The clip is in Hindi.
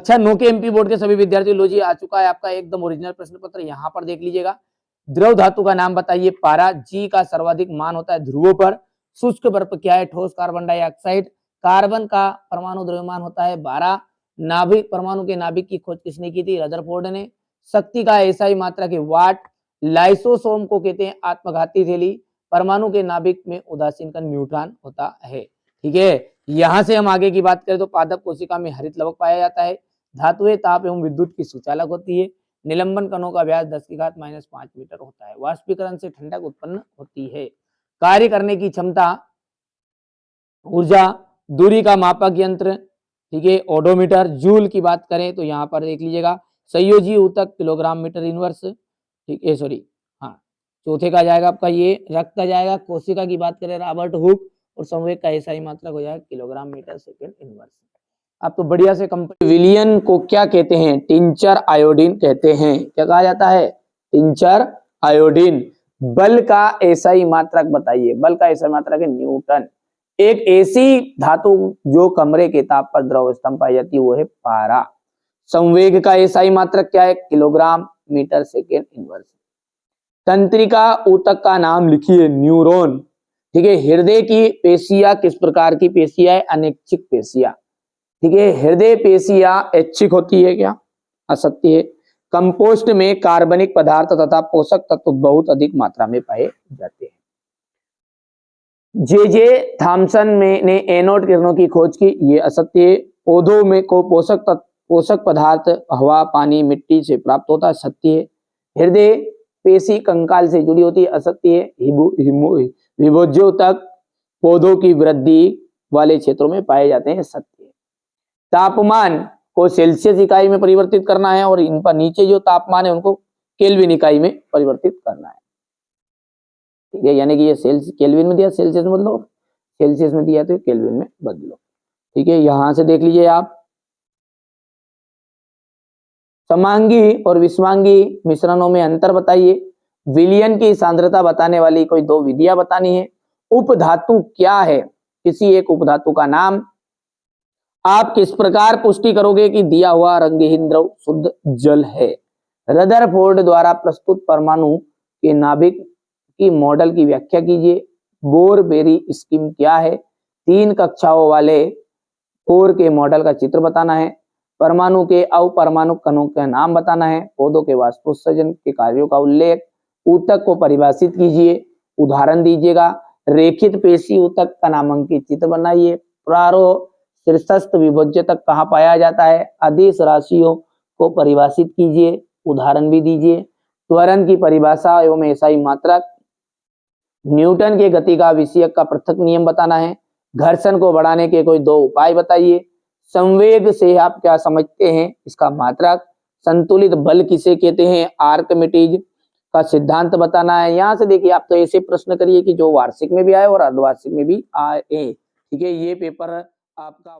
कक्षा 9 के एमपी बोर्ड के सभी विद्यार्थियों लो जी आ चुका है आपका एकदम ओरिजिनल प्रश्न पत्र, यहाँ पर देख लीजिएगा। द्रव धातु का नाम बताइए, पारा। जी का सर्वाधिक मान होता है ध्रुवों पर। शुष्क बर्फ क्या है? ठोस कार्बन डाइऑक्साइड। कार्बन का परमाणु द्रव्यमान होता है 12। नाभिक, परमाणु के नाभिक की खोज किसने की थी? रदरफोर्ड ने। शक्ति का एसआई मात्रा के वाट। लाइसोसोम को कहते हैं आत्मघाती थैली। परमाणु के नाभिक में उदासीन कण न्यूट्रॉन होता है। ठीक है, यहां से हम आगे की बात करें तो पादप कोशिका में हरित लवक पाया जाता है। धातुएं ताप एवं विद्युत की सुचालक होती है। निलंबन कणों का व्यास 10⁻⁻5 मीटर होता है। वाष्पीकरण से ठंडक उत्पन्न होती है। कार्य करने की क्षमता, ऊर्जा, दूरी का मापक यंत्र, ठीक है, ओडोमीटर। जूल की बात करें तो यहाँ पर देख लीजिएगा, संयोजी ऊतक किलोग्राम मीटर इनवर्स, ठीक है, सॉरी, हाँ, चौथे का जाएगा आपका ये रक्त का जाएगा। कोशिका की बात करें रॉबर्ट हुक, और संवेग का एसआई मात्रक हो जाएगा किलोग्राम मीटर सेकेंड इनवर्स। आप तो बढ़िया से कंप्लीट। विलियन को क्या कहते हैं? टिंचर आयोडीन कहते हैं। क्या कहा जाता है? Tincture iodine. बल का एसआई मात्रक बताइए। बल का एसआई मात्रक है न्यूटन। एक ऐसी धातु जो कमरे के ताप पर द्रव अवस्था में पाई जाती है वो है पारा। संवेग का एसआई मात्रक क्या है? Kilogram metre second inverse. तंत्रिका ऊतक का नाम लिखिए। न्यूरॉन। ठीक है, हृदय की पेशियां किस प्रकार की पेशियां है? अनैच्छिक पेशियां। ठीक है, हृदय पेशियां ऐच्छिक होती है क्या? असत्य है। कंपोस्ट में कार्बनिक पदार्थ तथा पोषक तत्व बहुत अधिक मात्रा में पाए जाते हैं। जे थॉमसन ने एनोड किरणों की खोज की, ये असत्य है। पौधों में को पोषक पदार्थ हवा, पानी, मिट्टी से प्राप्त होता है, सत्य है। हृदय पेशी कंकाल से जुड़ी होती है, असत्य है। विभोज्योतक पौधों की वृद्धि वाले क्षेत्रों में पाए जाते हैं, सत्य है। तापमान को सेल्सियस इकाई में परिवर्तित करना है, और इन पर नीचे जो तापमान है उनको केल्विन इकाई में परिवर्तित करना है। ठीक है, यानी कि ये केल्विन में दिया, सेल्सियस में बदलो, सेल्सियस में दिया तो केल्विन में बदलो। ठीक है, यहां से देख लीजिए आप। समांगी और विषमांगी मिश्रणों में अंतर बताइए। विलयन की सांद्रता बताने वाली कोई दो विधियां बतानी है। उपधातु क्या है? किसी एक उपधातु का नाम। आप किस प्रकार पुष्टि करोगे कि दिया हुआ रंगहीन द्रव शुद्ध जल है? रदरफोर्ड द्वारा प्रस्तुत परमाणु के नाभिक की मॉडल की व्याख्या कीजिए। बोर-बेरी स्कीम क्या है? 3 कक्षाओं वाले कोर के मॉडल का चित्र बताना है। परमाणु के अपरमाणु कणों का नाम बताना है। पौधों के वाष्पोत्सर्जन के कार्यों का उल्लेख। ऊतक को परिभाषित कीजिए, उदाहरण दीजिएगा। रेखित पेशी ऊतक का नामांकित चित्र बनाइए। प्रारोह शीर्षस्थ विभोज्यतक कहाँ पाया जाता है? आदेश राशियों को परिभाषित कीजिए, उदाहरण भी दीजिए। त्वरण की परिभाषा एवं एसआई मात्रक। न्यूटन के गति का विषयक का पृथक नियम बताना है। घर्षण को बढ़ाने के कोई 2 उपाय बताइए। संवेग से आप क्या समझते हैं? इसका मात्रक। संतुलित बल किसे कहते हैं? आर्किमिडीज का सिद्धांत बताना है। यहाँ से देखिए आप तो ऐसे प्रश्न करिए कि जो वार्षिक में भी आए और अर्धवार्षिक में भी आए। ठीक है, ये पेपर आपका